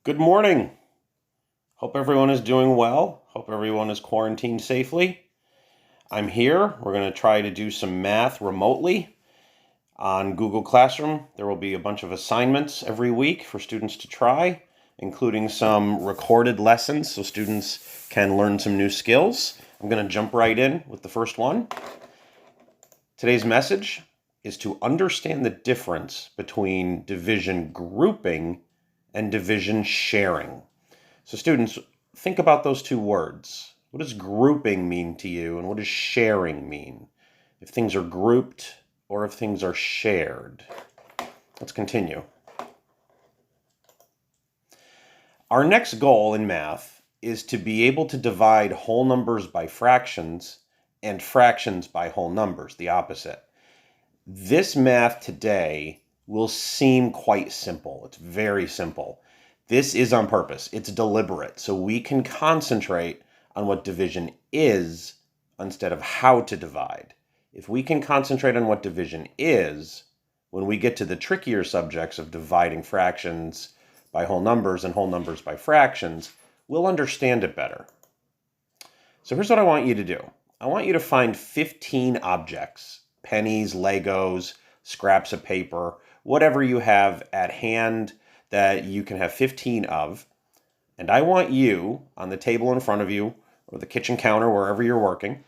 Good morning. Hope everyone is doing well. Hope everyone is quarantined safely. I'm here. We're going to try to do some math remotely on Google Classroom. There will be a bunch of assignments every week for students to try, including some recorded lessons so students can learn some new skills. I'm going to jump right in with the first one. Today's message is to understand the difference between division grouping and division sharing. So students, think about those two words. What does grouping mean to you, and what does sharing mean? If things are grouped or if things are shared. Let's continue. Our next goal in math is to be able to divide whole numbers by fractions and fractions by whole numbers, the opposite. This math today will seem quite simple. It's very simple. This is on purpose. It's deliberate. So we can concentrate on what division is instead of how to divide. If we can concentrate on what division is, when we get to the trickier subjects of dividing fractions by whole numbers and whole numbers by fractions, we'll understand it better. So here's what I want you to do. I want you to find 15 objects, pennies, Legos, scraps of paper, whatever you have at hand that you can have 15 of. And I want you, on the table in front of you, or the kitchen counter, wherever you're working,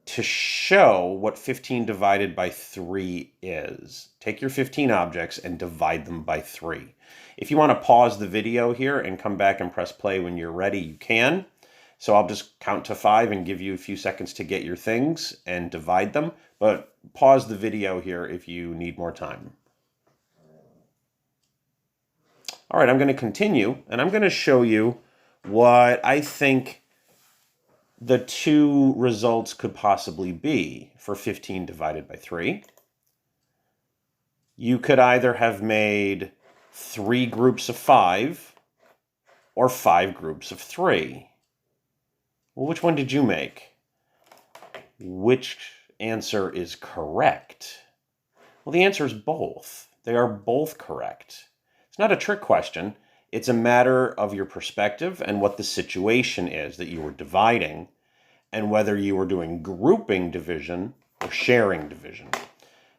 to show what 15 divided by 3 is. Take your 15 objects and divide them by 3. If you want to pause the video here and come back and press play when you're ready, you can. So I'll just count to 5 and give you a few seconds to get your things and divide them. But pause the video here if you need more time. All right, I'm going to continue, and I'm going to show you what I think the two results could possibly be for 15 divided by 3. You could either have made 3 groups of 5 or 5 groups of 3. Well, which one did you make? Which answer is correct? Well, the answer is both. They are both correct. It's not a trick question. It's a matter of your perspective and what the situation is that you were dividing, and whether you were doing grouping division or sharing division.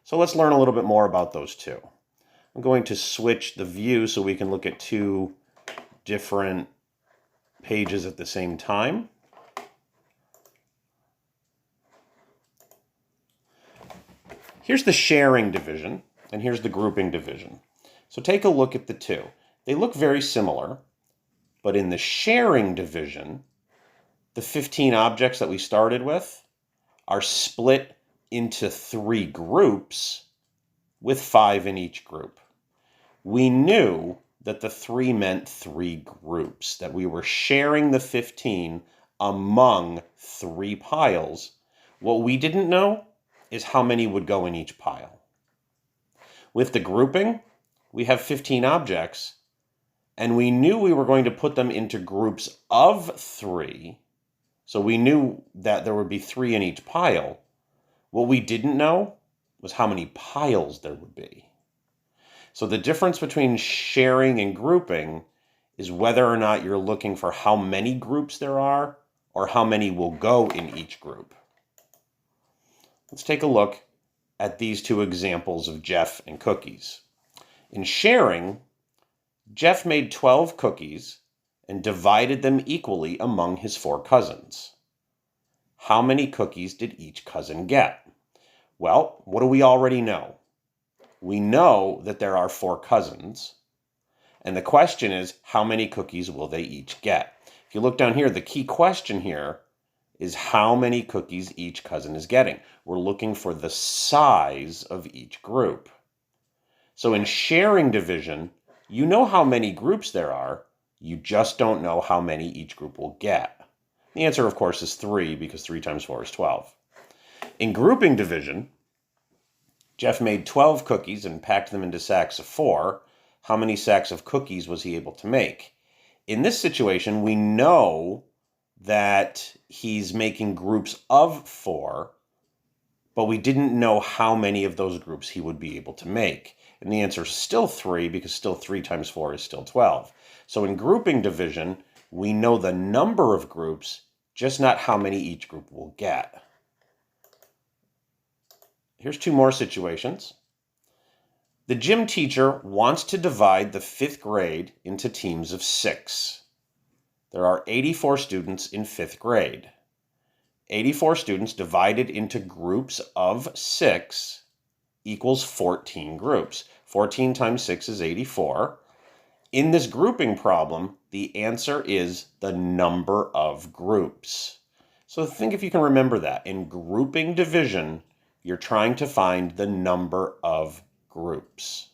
So let's learn a little bit more about those two. I'm going to switch the view so we can look at two different pages at the same time. Here's the sharing division, and here's the grouping division. So take a look at the two. They look very similar, but in the sharing division, the 15 objects that we started with are split into 3 groups with 5 in each group. We knew that the 3 meant 3 groups, that we were sharing the 15 among 3 piles. What we didn't know is how many would go in each pile. With the grouping, we have 15 objects, and we knew we were going to put them into groups of 3, so we knew that there would be 3 in each pile. What we didn't know was how many piles there would be. So the difference between sharing and grouping is whether or not you're looking for how many groups there are or how many will go in each group. Let's take a look at these two examples of Jeff and cookies. In sharing, Jeff made 12 cookies and divided them equally among his 4 cousins. How many cookies did each cousin get? Well, what do we already know? We know that there are 4 cousins, and the question is, how many cookies will they each get? If you look down here, the key question here is how many cookies each cousin is getting. We're looking for the size of each group. So in sharing division, you know how many groups there are, you just don't know how many each group will get. The answer, of course, is 3, because 3 times 4 is 12. In grouping division, Jeff made 12 cookies and packed them into sacks of 4. How many sacks of cookies was he able to make? In this situation, we know that he's making groups of 4, but we didn't know how many of those groups he would be able to make. And the answer is still 3 because still 3 times 4 is still 12. So in grouping division, we know the number of groups, just not how many each group will get. Here's 2 more situations. The gym teacher wants to divide the 5th grade into teams of 6. There are 84 students in 5th grade. 84 students divided into groups of 6 equals 14 groups. 14 times 6 is 84. In this grouping problem, the answer is the number of groups. So think if you can remember that. In grouping division, you're trying to find the number of groups.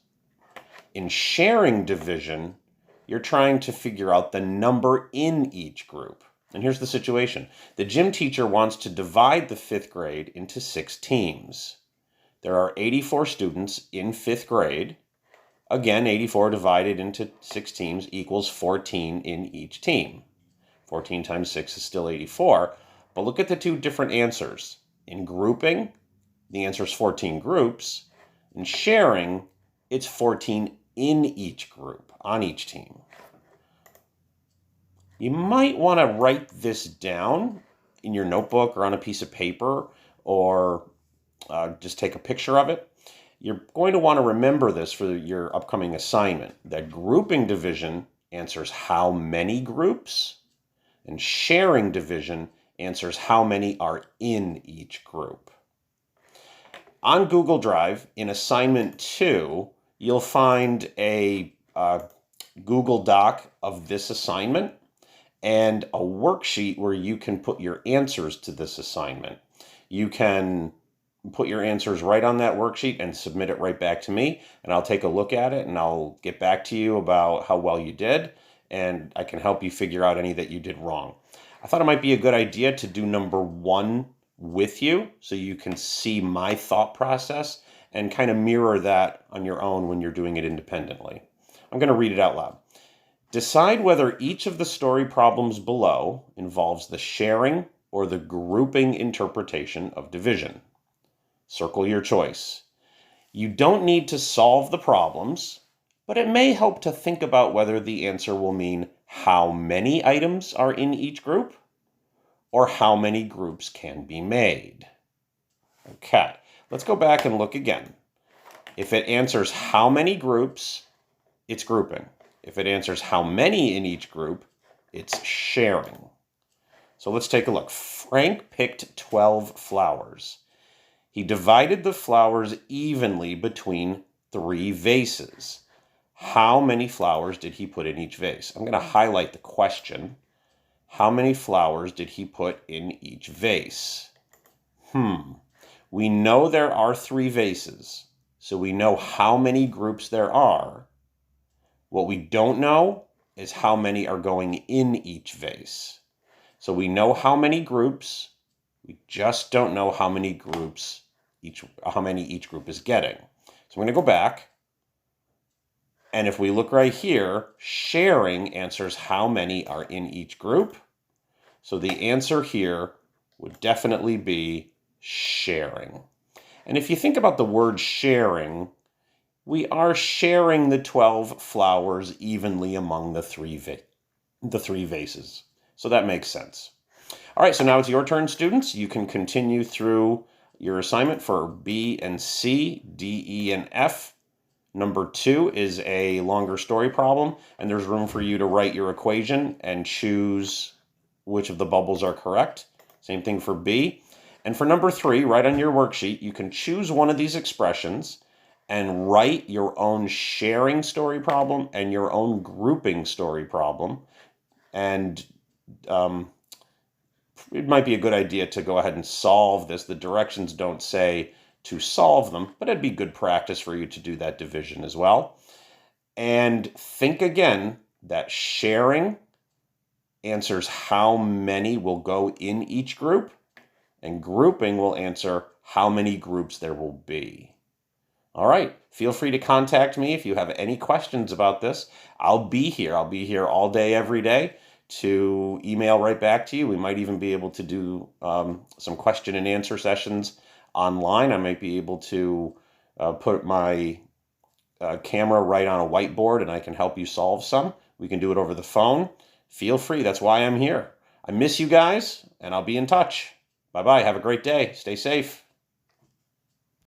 In sharing division, you're trying to figure out the number in each group. And here's the situation. The gym teacher wants to divide the 5th grade into 6 teams. There are 84 students in 5th grade. Again, 84 divided into 6 teams equals 14 in each team. 14 times 6 is still 84. But look at the 2 different answers. In grouping, the answer is 14 groups. In sharing, it's 14 in each group, on each team. You might want to write this down in your notebook or on a piece of paper, or just take a picture of it. You're going to want to remember this for your upcoming assignment, that grouping division answers how many groups, and sharing division answers how many are in each group. On Google Drive, in assignment 2, you'll find a Google Doc of this assignment and a worksheet where you can put your answers to this assignment. You can put your answers right on that worksheet and submit it right back to me, and I'll take a look at it and I'll get back to you about how well you did, and I can help you figure out any that you did wrong. I thought it might be a good idea to do number 1 with you so you can see my thought process and kind of mirror that on your own when you're doing it independently. I'm going to read it out loud. Decide whether each of the story problems below involves the sharing or the grouping interpretation of division. Circle your choice. You don't need to solve the problems, but it may help to think about whether the answer will mean how many items are in each group or how many groups can be made. Okay, let's go back and look again. If it answers how many groups, it's grouping. If it answers how many in each group, it's sharing. So let's take a look. Frank picked 12 flowers. He divided the flowers evenly between 3 vases. How many flowers did he put in each vase? I'm going to highlight the question. How many flowers did he put in each vase? We know there are 3 vases, so we know how many groups there are. What we don't know is how many are going in each vase. So we know how many groups, we just don't know how many groups each group is getting. So I'm going to go back, and if we look right here, sharing answers how many are in each group. So the answer here would definitely be sharing. And if you think about the word sharing, we are sharing the 12 flowers evenly among the three vases. So that makes sense. All right, so now it's your turn, students. You can continue through your assignment for B and C, D, E, and F. Number 2 is a longer story problem, and there's room for you to write your equation and choose which of the bubbles are correct. Same thing for B. And for number 3, right on your worksheet, you can choose one of these expressions and write your own sharing story problem and your own grouping story problem. And it might be a good idea to go ahead and solve this. The directions don't say to solve them, but it'd be good practice for you to do that division as well. And think again that sharing answers how many will go in each group, and grouping will answer how many groups there will be. All right, feel free to contact me if you have any questions about this. I'll be here. I'll be here all day, every day to email right back to you. We might even be able to do some question and answer sessions online. I might be able to put my a camera right on a whiteboard and I can help you solve some. We can do it over the phone. Feel free. That's why I'm here. I miss you guys, and I'll be in touch. Bye-bye. Have a great day. Stay safe.